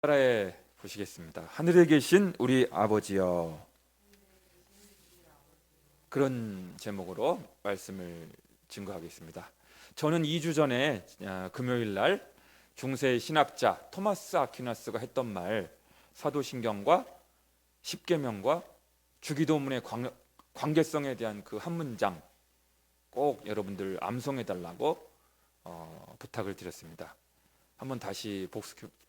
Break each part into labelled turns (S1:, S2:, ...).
S1: 따라해 보시겠습니다. 하늘에 계신 우리 아버지여. 그런 제목으로 말씀을 증거하겠습니다. 저는 2주 전에 금요일 날 중세 신학자 토마스 아퀴나스가 했던 말, 사도신경과 십계명과 주기도문의 관계성에 대한 그 한 문장 꼭 여러분들 암송해 달라고 부탁을 드렸습니다. 한번 다시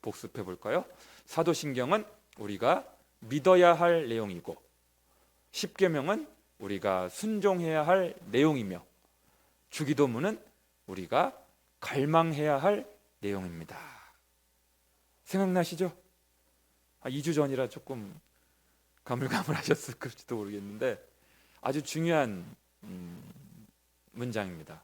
S1: 복습해 볼까요? 사도신경은 우리가 믿어야 할 내용이고, 십계명은 우리가 순종해야 할 내용이며, 주기도문은 우리가 갈망해야 할 내용입니다. 생각나시죠? 2주 전이라 조금 가물가물하셨을지도 모르겠는데 아주 중요한 문장입니다.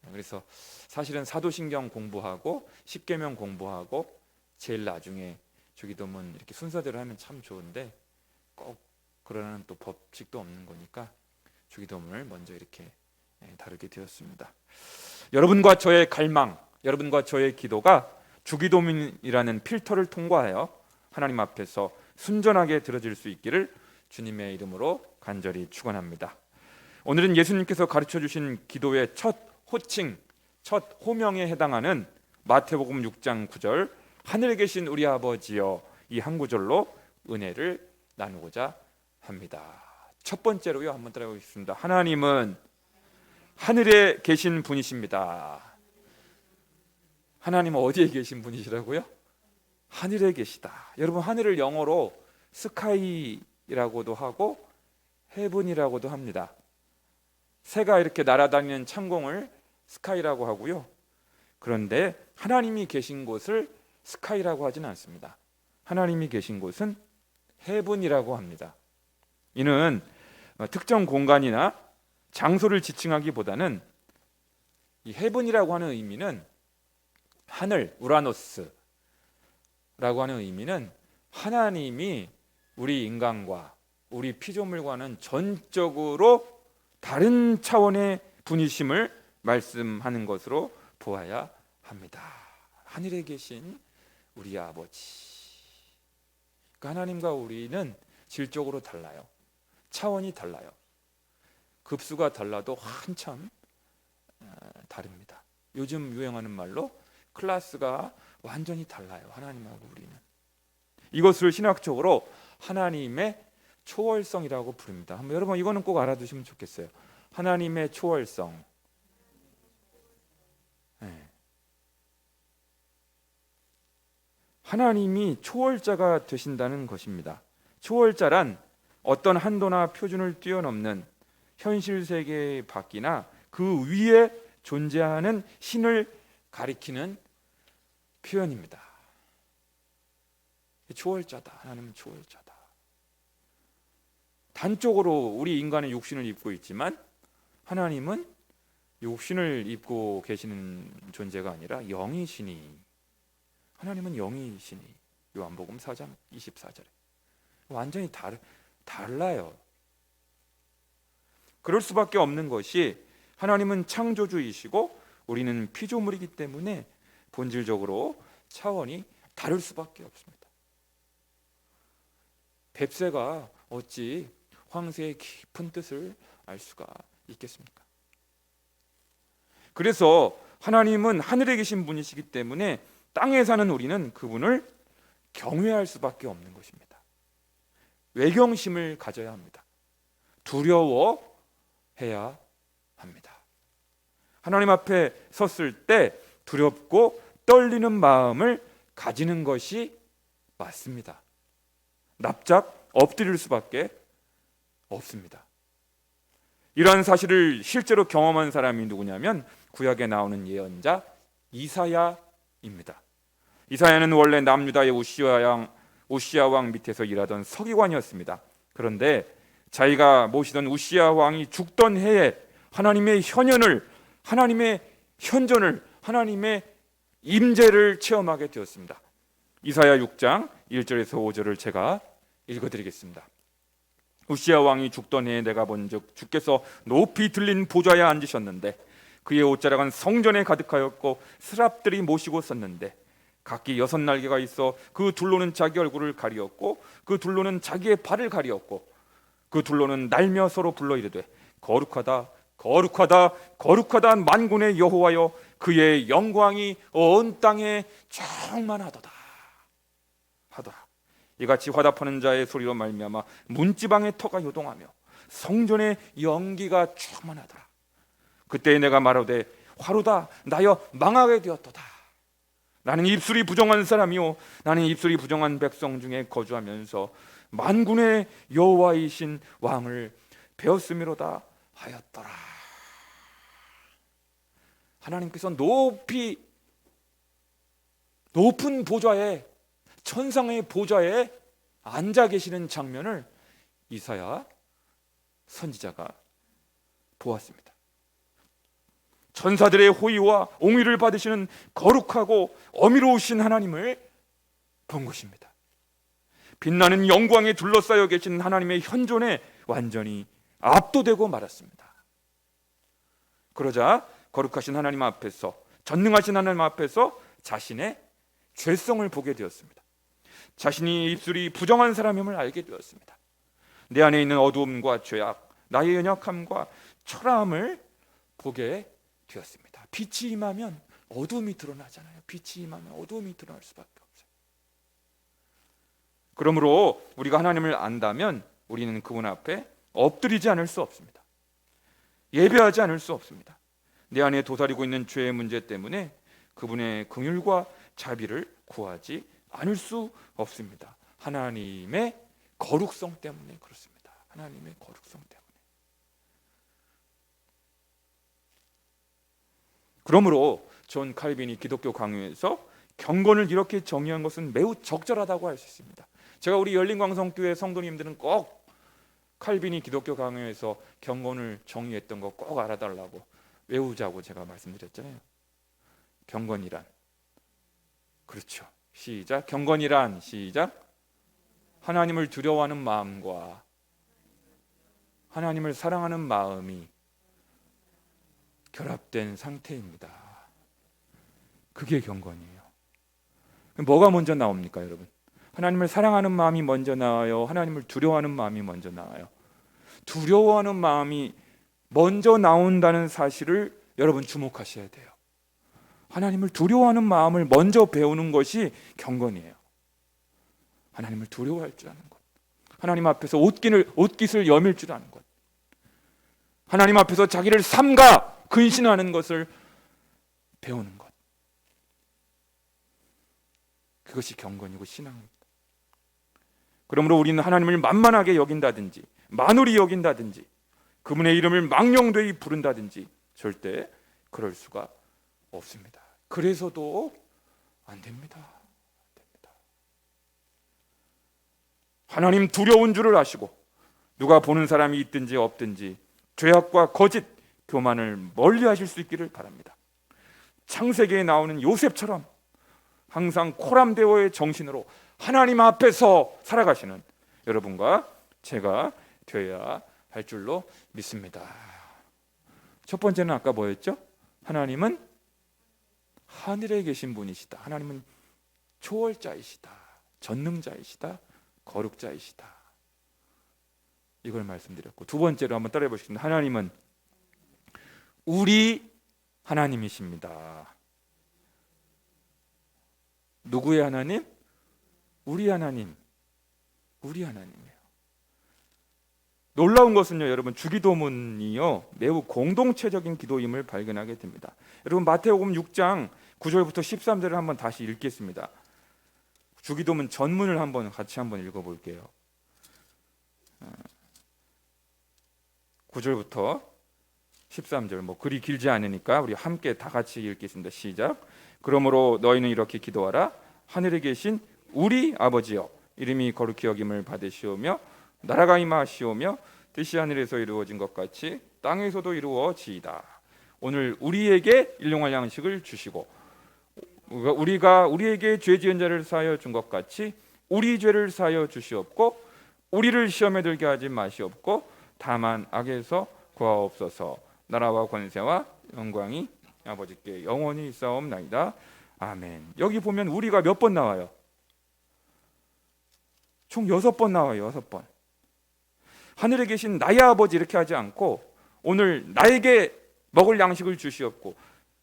S1: 그래서 사실은 사도신경 공부하고 십계명 공부하고 제일 나중에 주기도문 이렇게 순서대로 하면 참 좋은데 꼭 그러는 또 법칙도 없는 거니까 주기도문을 먼저 이렇게 다루게 되었습니다. 여러분과 저의 갈망, 여러분과 저의 기도가 주기도문이라는 필터를 통과하여 하나님 앞에서 순전하게 들어질 수 있기를 주님의 이름으로 간절히 축원합니다. 오늘은 예수님께서 가르쳐 주신 기도의 첫 호칭, 첫 호명에 해당하는 마태복음 6장 9절 하늘에 계신 우리 아버지여, 이 한 구절로 은혜를 나누고자 합니다. 첫 번째로요, 한번 따라해보겠습니다. 하나님은 하늘에 계신 분이십니다. 하나님은 어디에 계신 분이시라고요? 하늘에 계시다. 여러분, 하늘을 영어로 스카이라고도 하고 헤븐이라고도 합니다. 새가 이렇게 날아다니는 창공을 스카이라고 하고요. 그런데 하나님이 계신 곳을 스카이라고 하지는 않습니다. 하나님이 계신 곳은 헤븐이라고 합니다. 이는 특정 공간이나 장소를 지칭하기보다는 이 헤븐이라고 하는 의미는 하늘, 우라노스라고 하는 의미는 하나님이 우리 인간과 우리 피조물과는 전적으로 다른 차원의 분이심을 말씀하는 것으로 보아야 합니다. 하늘에 계신 우리 아버지. 그러니까 하나님과 우리는 질적으로 달라요. 차원이 달라요. 급수가 달라도 한참 다릅니다. 요즘 유행하는 말로 클래스가 완전히 달라요. 하나님하고 우리는. 이것을 신학적으로 하나님의 초월성이라고 부릅니다. 여러분, 이거는 꼭 알아두시면 좋겠어요. 하나님의 초월성. 하나님이 초월자가 되신다는 것입니다. 초월자란 어떤 한도나 표준을 뛰어넘는 현실 세계의 밖이나 그 위에 존재하는 신을 가리키는 표현입니다. 초월자다. 하나님은 초월자다. 단적으로 우리 인간은 육신을 입고 있지만 하나님은 육신을 입고 계시는 존재가 아니라 영이시니, 하나님은 영이시니, 요한복음 4장 24절에 완전히 달라요. 그럴 수밖에 없는 것이 하나님은 창조주이시고 우리는 피조물이기 때문에 본질적으로 차원이 다를 수밖에 없습니다. 뱁새가 어찌 황새의 깊은 뜻을 알 수가 있겠습니까? 그래서 하나님은 하늘에 계신 분이시기 때문에 땅에 사는 우리는 그분을 경외할 수밖에 없는 것입니다. 외경심을 가져야 합니다. 두려워해야 합니다. 하나님 앞에 섰을 때 두렵고 떨리는 마음을 가지는 것이 맞습니다. 납작 엎드릴 수밖에 없습니다. 이러한 사실을 실제로 경험한 사람이 누구냐면 구약에 나오는 예언자 이사야입니다. 이사야는 원래 남유다의 우시야 왕 밑에서 일하던 서기관이었습니다. 그런데 자기가 모시던 우시야 왕이 죽던 해에 하나님의 현현을, 하나님의 현존을, 하나님의 임재를 체험하게 되었습니다. 이사야 6장 1절에서 5절을 제가 읽어드리겠습니다. 우시야 왕이 죽던 해에 내가 본즉 주께서 높이 들린 보좌에 앉으셨는데 그의 옷자락은 성전에 가득하였고 스랍들이 모시고 섰는데 각기 6날개가 있어 그 둘로는 자기 얼굴을 가리었고 그 둘로는 자기의 발을 가리었고 그 둘로는 날며 서로 불러 이르되 거룩하다 거룩하다 거룩하다 만군의 여호와여 그의 영광이 온 땅에 충만하도다 하더라. 이같이 화답하는 자의 소리로 말미암아 문지방의 터가 요동하며 성전의 연기가 충만하더라. 그때 내가 말하되 화로다 나여 망하게 되었도다. 나는 입술이 부정한 사람이요 나는 입술이 부정한 백성 중에 거주하면서 만군의 여호와이신 왕을 배웠음이로다 하였더라. 하나님께서 높은 보좌에 천상의 보좌에 앉아 계시는 장면을 이사야 선지자가 보았습니다. 천사들의 호의와 옹의를 받으시는 거룩하고 어미로우신 하나님을 본 것입니다. 빛나는 영광에 둘러싸여 계신 하나님의 현존에 완전히 압도되고 말았습니다. 그러자 거룩하신 하나님 앞에서, 전능하신 하나님 앞에서 자신의 죄성을 보게 되었습니다. 자신이 입술이 부정한 사람임을 알게 되었습니다. 내 안에 있는 어두움과 죄악, 나의 연약함과 초라함을 보게 되었습니다. 빛이 임하면 어두움이 드러나잖아요. 빛이 임하면 어두움이 드러날 수밖에 없어요. 그러므로 우리가 하나님을 안다면 우리는 그분 앞에 엎드리지 않을 수 없습니다. 예배하지 않을 수 없습니다. 내 안에 도사리고 있는 죄의 문제 때문에 그분의 긍휼과 자비를 구하지 않을 수 없습니다. 하나님의 거룩성 때문에 그렇습니다. 하나님의 거룩성 때문에. 그러므로 존 칼빈이 기독교 강요에서 경건을 이렇게 정의한 것은 매우 적절하다고 할 수 있습니다. 제가 우리 열린광성교회 성도님들은 꼭 칼빈이 기독교 강요에서 경건을 정의했던 거 꼭 알아달라고 외우자고 제가 말씀드렸잖아요. 경건이란, 그렇죠. 시작. 경건이란, 시작. 하나님을 두려워하는 마음과 하나님을 사랑하는 마음이 결합된 상태입니다. 그게 경건이에요. 뭐가 먼저 나옵니까, 여러분? 하나님을 사랑하는 마음이 먼저 나와요? 하나님을 두려워하는 마음이 먼저 나와요? 두려워하는 마음이 먼저 나온다는 사실을 여러분 주목하셔야 돼요. 하나님을 두려워하는 마음을 먼저 배우는 것이 경건이에요. 하나님을 두려워할 줄 아는 것, 하나님 앞에서 옷깃을 여밀 줄 아는 것, 하나님 앞에서 자기를 삼가 근신하는 것을 배우는 것, 그것이 경건이고 신앙입니다. 그러므로 우리는 하나님을 만만하게 여긴다든지 만홀히 여긴다든지 그분의 이름을 망령되이 부른다든지 절대 그럴 수가 없습니다. 그래서도 안 됩니다. 하나님 두려운 줄을 아시고 누가 보는 사람이 있든지 없든지 죄악과 거짓, 교만을 멀리 하실 수 있기를 바랍니다. 창세기에 나오는 요셉처럼 항상 코람데오의 정신으로 하나님 앞에서 살아가시는 여러분과 제가 되어야 할 줄로 믿습니다. 첫 번째는 아까 뭐였죠? 하나님은 하늘에 계신 분이시다. 하나님은 초월자이시다. 전능자이시다. 거룩자이시다. 이걸 말씀드렸고, 두 번째로 한번 따라해 보시겠습니다. 하나님은 우리 하나님이십니다. 누구의 하나님? 우리 하나님. 우리 하나님이에요. 놀라운 것은요, 여러분, 주기도문이요 매우 공동체적인 기도임을 발견하게 됩니다. 여러분, 마태복음 6장 9절부터 13절을 한번 다시 읽겠습니다. 주기도문 전문을 같이 한번 읽어볼게요. 9절부터 13절, 그리 길지 않으니까 우리 함께 다 같이 읽겠습니다. 시작. 그러므로 너희는 이렇게 기도하라. 하늘에 계신 우리 아버지여, 이름이 거룩히 여김을 받으시오며 나라가 임하시오며 뜻이 하늘에서 이루어진 것 같이 땅에서도 이루어지이다. 오늘 우리에게 일용할 양식을 주시고 우리가 우리에게 죄 지은 자를 사하여 준 것 같이 우리 죄를 사하여 주시옵고 우리를 시험에 들게 하지 마시옵고 다만 악에서 구하옵소서. 나라와 권세와 영광이 아버지께 영원히 있사옵나이다. 아멘. 여기 보면 우리가 몇 번 나와요? 총 6번 나와요. 6번. 하늘에 계신 나의 아버지 이렇게 하지 않고 오늘 나에게 먹을 양식을 주시옵고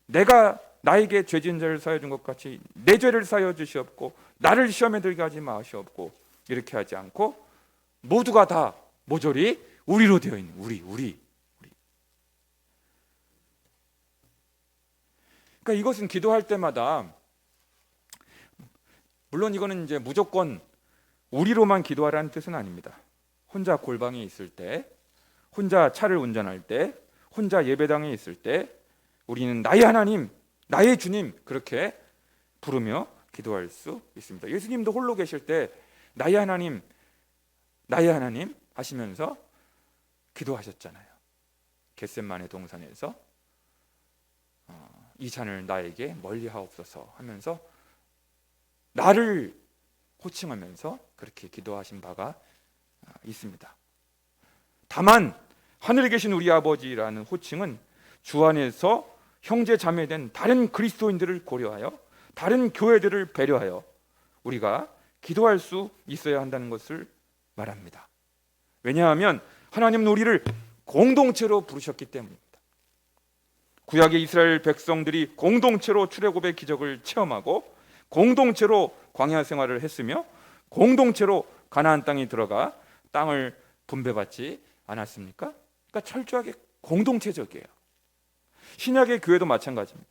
S1: 내가 나에게 죄진 죄를 사여 준 것 같이 내 죄를 사여 주시옵고 나를 시험에 들게 하지 마시옵고 이렇게 하지 않고 모두가 다 모조리 우리로 되어 있는 우리. 그러니까 이것은 기도할 때마다 물론 이거는 이제 무조건 우리로만 기도하라는 뜻은 아닙니다. 혼자 골방에 있을 때, 혼자 차를 운전할 때, 혼자 예배당에 있을 때 우리는 나의 하나님, 나의 주님 그렇게 부르며 기도할 수 있습니다. 예수님도 홀로 계실 때 나의 하나님 하시면서 기도하셨잖아요. 겟셋마네 동산에서 이 잔을 나에게 멀리 하옵소서 하면서 나를 호칭하면서 그렇게 기도하신 바가 있습니다. 다만 하늘에 계신 우리 아버지라는 호칭은 주 안에서 형제 자매된 다른 그리스도인들을 고려하여 다른 교회들을 배려하여 우리가 기도할 수 있어야 한다는 것을 말합니다. 왜냐하면 하나님은 우리를 공동체로 부르셨기 때문입니다. 구약의 이스라엘 백성들이 공동체로 출애굽의 기적을 체험하고 공동체로 광야 생활을 했으며 공동체로 가나안 땅에 들어가 땅을 분배받지 않았습니까? 그러니까 철저하게 공동체적이에요. 신약의 교회도 마찬가지입니다.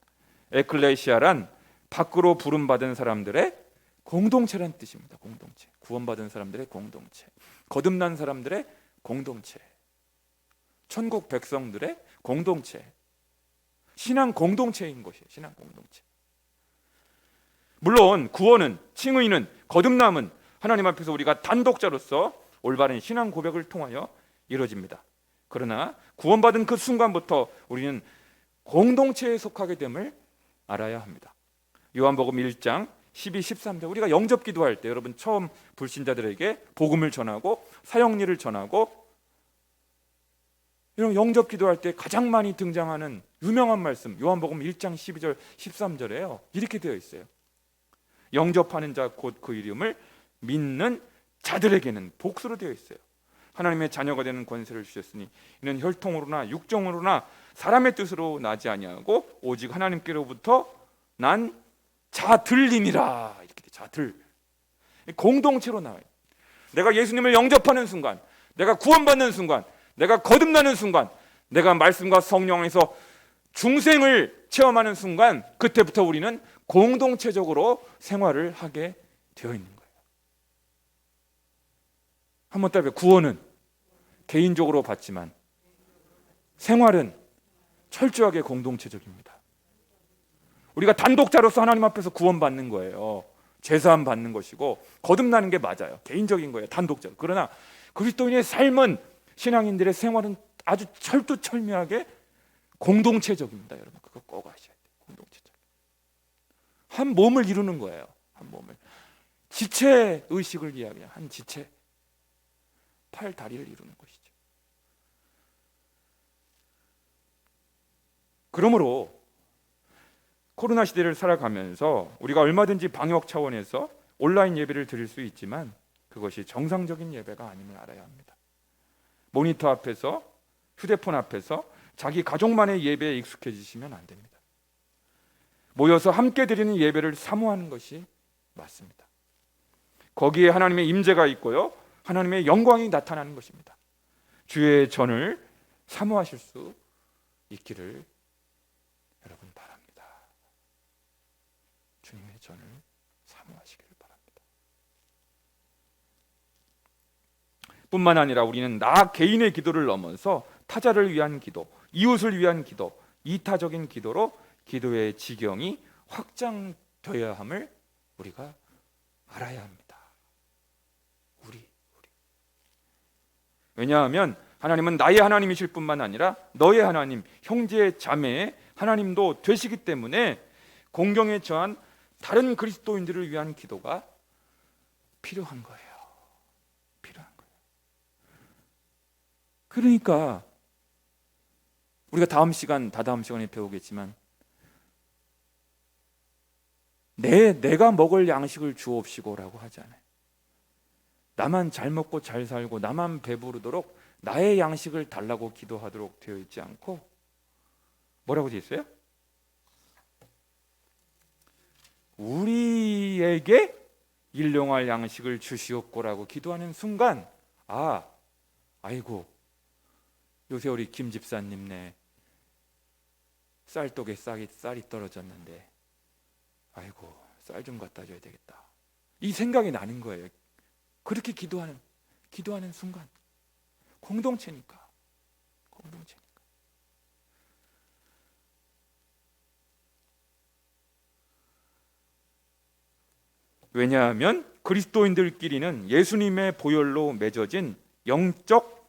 S1: 에클레시아란 밖으로 부름받은 사람들의 공동체란 뜻입니다. 공동체. 구원받은 사람들의 공동체. 거듭난 사람들의 공동체. 천국 백성들의 공동체. 신앙 공동체인 것이에요. 신앙 공동체. 물론 구원은, 칭의는, 거듭남은 하나님 앞에서 우리가 단독자로서 올바른 신앙 고백을 통하여 이루어집니다. 그러나 구원받은 그 순간부터 우리는 공동체에 속하게 됨을 알아야 합니다. 요한복음 1장 12, 13절 우리가 영접 기도할 때 여러분 처음 불신자들에게 복음을 전하고 사형리를 전하고 이런 영접 기도할 때 가장 많이 등장하는 유명한 말씀 요한복음 1장 12절 13절에요. 이렇게 되어 있어요. 영접하는 자 곧 그 이름을 믿는 자들에게는 복수로 되어 있어요. 하나님의 자녀가 되는 권세를 주셨으니 이는 혈통으로나 육정으로나 사람의 뜻으로 나지 아니하고 오직 하나님께로부터 난 자들님이라. 이렇게 돼. 자들. 공동체로 나와요. 내가 예수님을 영접하는 순간, 내가 구원받는 순간, 내가 거듭나는 순간, 내가 말씀과 성령 안에서 중생을 체험하는 순간 그때부터 우리는 공동체적으로 생활을 하게 되어 있는 거예요. 한번 따라해. 구원은 개인적으로 받지만 생활은 철저하게 공동체적입니다. 우리가 단독자로서 하나님 앞에서 구원받는 거예요. 제사함 받는 것이고 거듭나는 게 맞아요. 개인적인 거예요. 단독자로. 그러나 그리스도인의 삶은 신앙인들의 생활은 아주 철두철미하게 공동체적입니다. 여러분 그거 꼭 아셔야 돼요. 공동체적. 한 몸을 이루는 거예요. 한 몸을. 지체 의식을 이야기해요. 한 지체. 팔, 다리를 이루는 것이죠. 그러므로 코로나 시대를 살아가면서 우리가 얼마든지 방역 차원에서 온라인 예배를 드릴 수 있지만 그것이 정상적인 예배가 아님을 알아야 합니다. 모니터 앞에서 휴대폰 앞에서 자기 가족만의 예배에 익숙해지시면 안 됩니다. 모여서 함께 드리는 예배를 사모하는 것이 맞습니다. 거기에 하나님의 임재가 있고요. 하나님의 영광이 나타나는 것입니다. 주의 전을 사모하실 수 있기를 여러분 바랍니다. 주님의 전을 사모하시기를 바랍니다. 뿐만 아니라 우리는 나 개인의 기도를 넘어서 타자를 위한 기도, 이웃을 위한 기도, 이타적인 기도로 기도의 지경이 확장되어야 함을 우리가 알아야 합니다. 왜냐하면 하나님은 나의 하나님이실 뿐만 아니라 너의 하나님, 형제 자매의 하나님도 되시기 때문에 공경에 처한 다른 그리스도인들을 위한 기도가 필요한 거예요. 필요한 거예요. 그러니까 우리가 다다음 시간에 배우겠지만 내가 먹을 양식을 주옵시고라고 하잖아요. 나만 잘 먹고 잘 살고 나만 배부르도록 나의 양식을 달라고 기도하도록 되어 있지 않고 뭐라고 되어 있어요? 우리에게 일용할 양식을 주시옵고라고 기도하는 순간 아이고 요새 우리 김 집사님네 쌀독에 쌀이 떨어졌는데 아이고 쌀 좀 갖다 줘야 되겠다, 이 생각이 나는 거예요. 그렇게 기도하는 순간 공동체니까. 왜냐하면 그리스도인들끼리는 예수님의 보혈로 맺어진 영적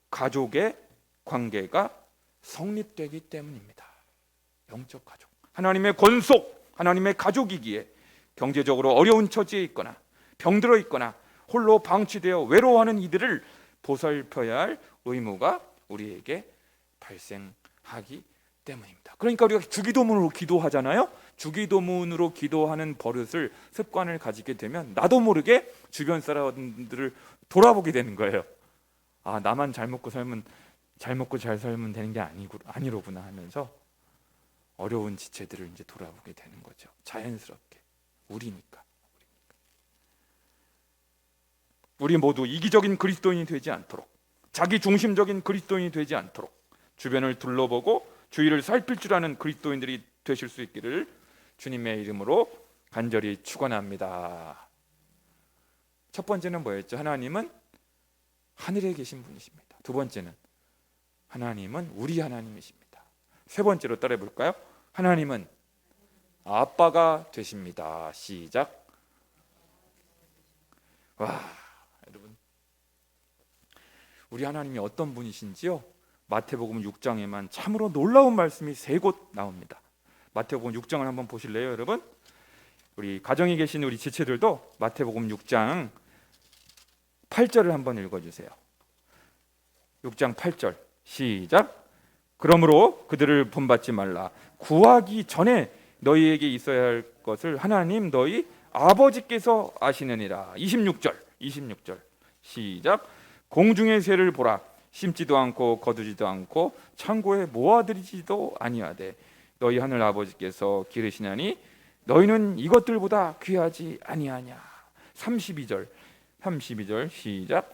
S1: 가족의 관계가 성립되기 때문입니다. 영적 가족, 하나님의 권속, 하나님의 가족이기에 경제적으로 어려운 처지에 있거나 병들어 있거나 홀로 방치되어 외로워하는 이들을 보살펴야 할 의무가 우리에게 발생하기 때문입니다. 그러니까 우리가 주기도문으로 기도하잖아요. 주기도문으로 기도하는 버릇을, 습관을 가지게 되면 나도 모르게 주변 사람들을 돌아보게 되는 거예요. 나만 잘 먹고 잘 살면 되는 게 아니로구나 하면서 어려운 지체들을 이제 돌아보게 되는 거죠. 자연스럽게. 우리니까. 우리 모두 이기적인 그리스도인이 되지 않도록, 자기 중심적인 그리스도인이 되지 않도록 주변을 둘러보고 주위를 살필 줄 아는 그리스도인들이 되실 수 있기를 주님의 이름으로 간절히 축원합니다. 첫 번째는 뭐였죠? 하나님은 하늘에 계신 분이십니다. 두 번째는 하나님은 우리 하나님이십니다. 세 번째로 따라해 볼까요? 하나님은 아빠가 되십니다. 시작. 여러분, 우리 하나님이 어떤 분이신지요? 마태복음 6장에만 참으로 놀라운 말씀이 3곳 나옵니다. 마태복음 6장을 한번 보실래요, 여러분? 우리 가정에 계신 우리 지체들도 마태복음 6장 8절을 한번 읽어주세요. 6장 8절 시작. 그러므로 그들을 본받지 말라. 구하기 전에 너희에게 있어야 할 것을 하나님 너희 아버지께서 아시느니라. 26절 시작. 공중의 새를 보라. 심지도 않고 거두지도 않고 창고에 모아들이지도 아니하되 너희 하늘 아버지께서 기르시나니 너희는 이것들보다 귀하지 아니하냐. 32절 시작.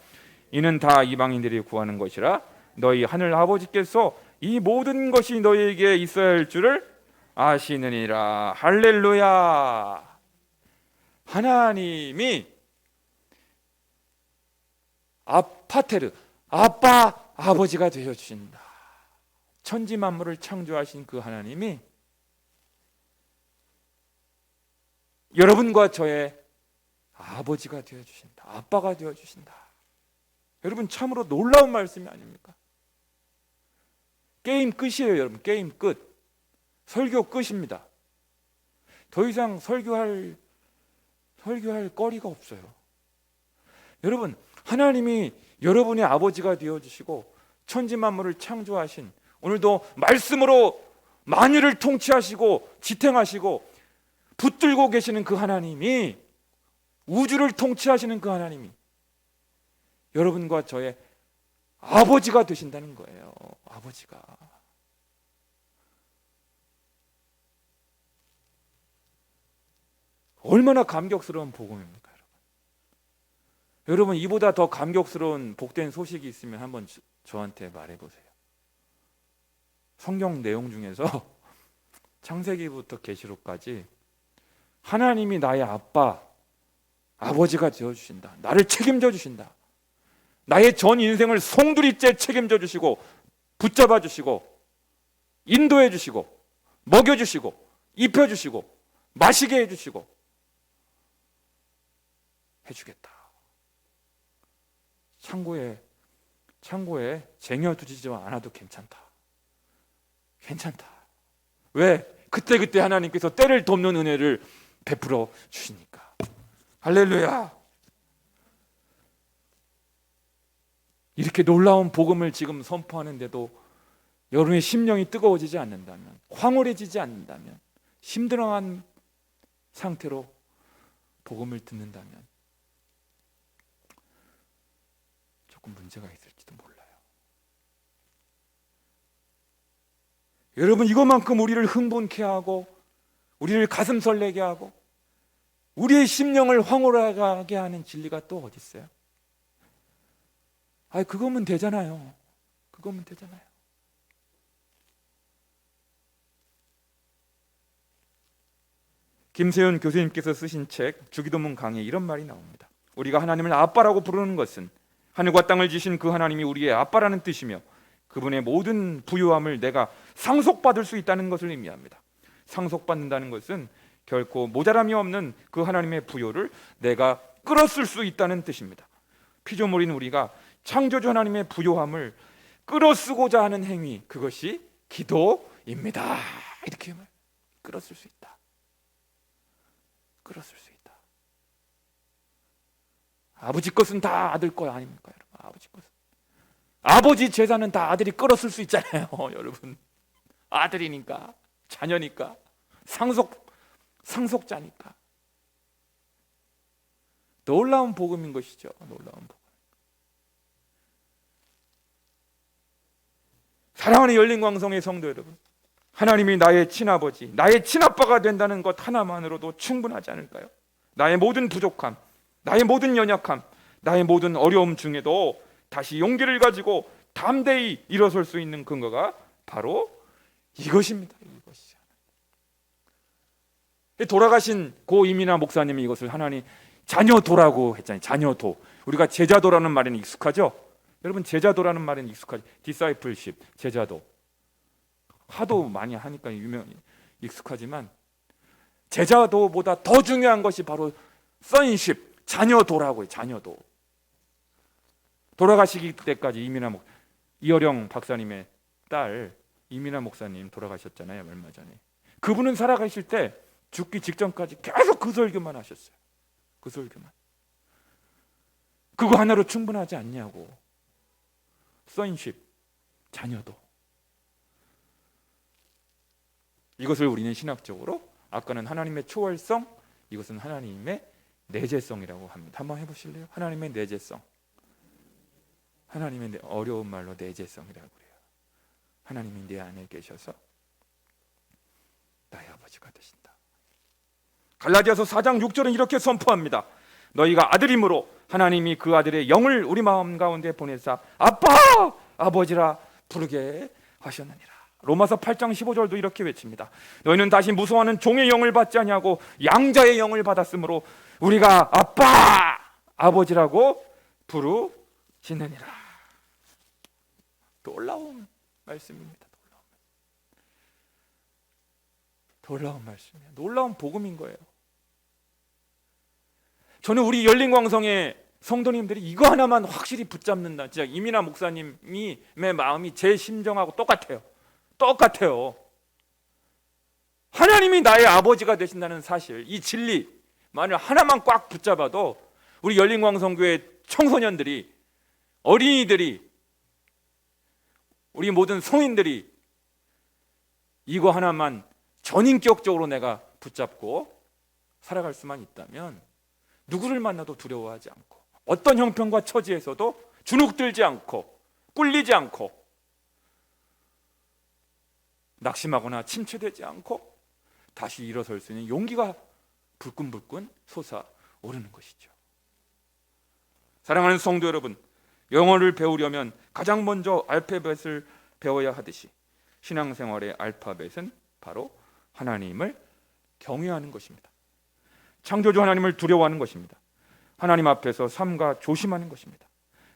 S1: 이는 다 이방인들이 구하는 것이라 너희 하늘 아버지께서 이 모든 것이 너희에게 있어야 할 줄을 아시느니라. 할렐루야. 하나님이 아파테르, 아빠, 아버지가 되어주신다. 천지 만물을 창조하신 그 하나님이 여러분과 저의 아버지가 되어주신다. 아빠가 되어주신다. 여러분, 참으로 놀라운 말씀이 아닙니까? 게임 끝이에요, 여러분. 게임 끝. 설교 끝입니다. 더 이상 설교할 거리가 없어요. 여러분, 하나님이 여러분의 아버지가 되어주시고 천지 만물을 창조하신, 오늘도 말씀으로 만유를 통치하시고 지탱하시고 붙들고 계시는 그 하나님이, 우주를 통치하시는 그 하나님이 여러분과 저의 아버지가 되신다는 거예요. 아버지가. 얼마나 감격스러운 복음입니까, 여러분? 여러분, 이보다 더 감격스러운 복된 소식이 있으면 한번 저한테 말해보세요. 성경 내용 중에서 창세기부터 계시록까지 하나님이 나의 아빠, 아버지가 되어주신다. 나를 책임져 주신다. 나의 전 인생을 송두리째 책임져 주시고 붙잡아 주시고 인도해 주시고 먹여 주시고 입혀 주시고 마시게 해 주시고 해주겠다. 창고에 쟁여두지 않아도 괜찮다. 왜? 그때 하나님께서 때를 돕는 은혜를 베풀어 주시니까. 할렐루야. 이렇게 놀라운 복음을 지금 선포하는데도 여러분의 심령이 뜨거워지지 않는다면, 황홀해지지 않는다면, 힘들어한 상태로 복음을 듣는다면 조금 문제가 있을지도 몰라요. 여러분, 이것만큼 우리를 흥분케 하고 우리를 가슴 설레게 하고 우리의 심령을 황홀하게 하는 진리가 또 어디 있어요? 그거면 되잖아요. 그거면 되잖아요. 김세윤 교수님께서 쓰신 책 주기도문 강의에 이런 말이 나옵니다. 우리가 하나님을 아빠라고 부르는 것은 하늘과 땅을 지신 그 하나님이 우리의 아빠라는 뜻이며 그분의 모든 부요함을 내가 상속받을 수 있다는 것을 의미합니다. 상속받는다는 것은 결코 모자람이 없는 그 하나님의 부요를 내가 끌어쓸 수 있다는 뜻입니다. 피조물인 우리가 창조주 하나님의 부요함을 끌어쓰고자 하는 행위, 그것이 기도입니다. 이렇게 끌어쓸 수 있다. 끌어쓸 수 있다. 아버지 것은 다 아들 것 아닙니까, 여러분? 아버지 것은, 아버지 재산은 다 아들이 끌어쓸 수 있잖아요, 여러분. 아들이니까, 자녀니까, 상속자니까. 놀라운 복음인 것이죠. 놀라운 복음. 사랑하는 열린광성의 성도 여러분, 하나님이 나의 친아버지, 나의 친아빠가 된다는 것 하나만으로도 충분하지 않을까요? 나의 모든 부족함, 나의 모든 연약함, 나의 모든 어려움 중에도 다시 용기를 가지고 담대히 일어설 수 있는 근거가 바로 이것입니다. 이것이죠. 돌아가신 고 이민아 목사님이 이것을 하나님 자녀도라고 했잖아요. 자녀도. 우리가 제자도라는 말에는 익숙하죠? 여러분, 제자도라는 말에는 익숙하죠? 디사이플십, 제자도. 하도 많이 하니까 익숙하지만 제자도보다 더 중요한 것이 바로 선십, 자녀도라고 해요. 자녀도. 돌아가시기 때까지 이어령 박사님의 딸 이민아 목사님 돌아가셨잖아요, 얼마 전에. 그분은 살아가실 때 죽기 직전까지 계속 그 설교만 하셨어요. 그 설교만. 그거 하나로 충분하지 않냐고. 선십, 자녀도. 이것을 우리는 신학적으로, 아까는 하나님의 초월성, 이것은 하나님의 내재성이라고 합니다. 한번 해보실래요? 하나님의 내재성. 하나님의 어려운 말로 내재성이라고 그래요. 하나님이 내 안에 계셔서 나의 아버지가 되신다. 갈라디아서 4장 6절은 이렇게 선포합니다. 너희가 아들이므로 하나님이 그 아들의 영을 우리 마음 가운데 보내사 아빠, 아버지라 부르게 하셨느니라. 로마서 8장 15절도 이렇게 외칩니다. 너희는 다시 무서워하는 종의 영을 받지 아니하고 양자의 영을 받았으므로 우리가 아빠, 아버지라고 부르시느니라. 놀라운 말씀입니다. 놀라운 말씀이에요. 놀라운 복음인 거예요. 저는 우리 열린광성의 성도님들이 이거 하나만 확실히 붙잡는다. 진짜 이민아 목사님의 마음이 제 심정하고 똑같아요. 똑같아요. 하나님이 나의 아버지가 되신다는 사실, 이 진리만을 하나만 꽉 붙잡아도 우리 열린광성교회 청소년들이, 어린이들이, 우리 모든 성인들이 이거 하나만 전인격적으로 내가 붙잡고 살아갈 수만 있다면 누구를 만나도 두려워하지 않고 어떤 형편과 처지에서도 주눅들지 않고 꿀리지 않고 낙심하거나 침체되지 않고 다시 일어설 수 있는 용기가 불끈불끈 솟아오르는 것이죠. 사랑하는 성도 여러분, 영어를 배우려면 가장 먼저 알파벳을 배워야 하듯이 신앙생활의 알파벳은 바로 하나님을 경외하는 것입니다. 창조주 하나님을 두려워하는 것입니다. 하나님 앞에서 삼가 조심하는 것입니다.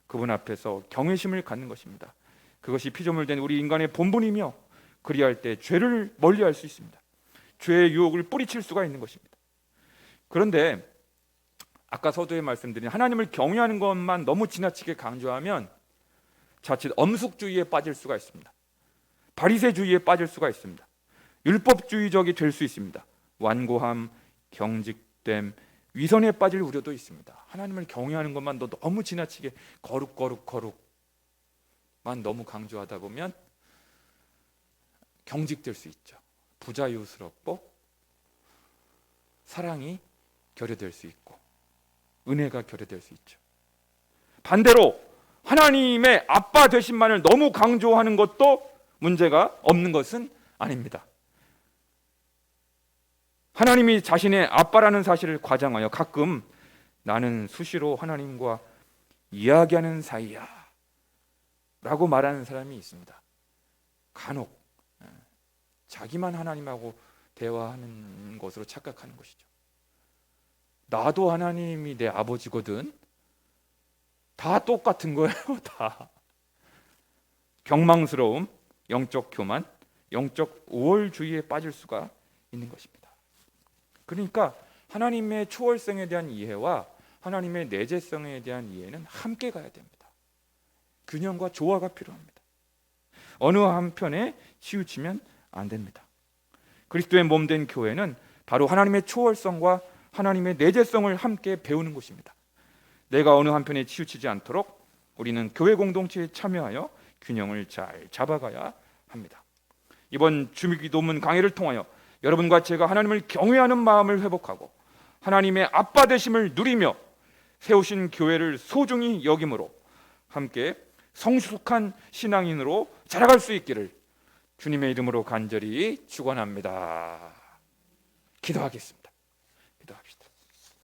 S1: 그분 앞에서 경외심을 갖는 것입니다. 그것이 피조물된 우리 인간의 본분이며 그리할 때 죄를 멀리할 수 있습니다. 죄의 유혹을 뿌리칠 수가 있는 것입니다. 그런데 아까 서두에 말씀드린 하나님을 경외하는 것만 너무 지나치게 강조하면 자칫 엄숙주의에 빠질 수가 있습니다. 바리새주의에 빠질 수가 있습니다. 율법주의적이 될 수 있습니다. 완고함, 경직됨, 위선에 빠질 우려도 있습니다. 하나님을 경외하는 것만 너무 지나치게 거룩만 너무 강조하다 보면 경직될 수 있죠. 부자유스럽고 사랑이 결여될 수 있고 은혜가 결여될 수 있죠. 반대로 하나님의 아빠 되심만을 너무 강조하는 것도 문제가 없는 것은 아닙니다. 하나님이 자신의 아빠라는 사실을 과장하여 가끔 나는 수시로 하나님과 이야기하는 사이야 라고 말하는 사람이 있습니다. 간혹 자기만 하나님하고 대화하는 것으로 착각하는 것이죠. 나도 하나님이 내 아버지거든. 다 똑같은 거예요. 다 경망스러움, 영적 교만, 영적 우월주의에 빠질 수가 있는 것입니다. 그러니까 하나님의 초월성에 대한 이해와 하나님의 내재성에 대한 이해는 함께 가야 됩니다. 균형과 조화가 필요합니다. 어느 한편에 치우치면 안 됩니다. 그리스도의 몸된 교회는 바로 하나님의 초월성과 하나님의 내재성을 함께 배우는 곳입니다. 내가 어느 한편에 치우치지 않도록 우리는 교회 공동체에 참여하여 균형을 잘 잡아가야 합니다. 이번 주기도문 강해를 통하여 여러분과 제가 하나님을 경외하는 마음을 회복하고 하나님의 아빠 되심을 누리며 세우신 교회를 소중히 여김으로 함께 성숙한 신앙인으로 자라갈 수 있기를 주님의 이름으로 간절히 축원합니다. 기도하겠습니다. 기도합시다.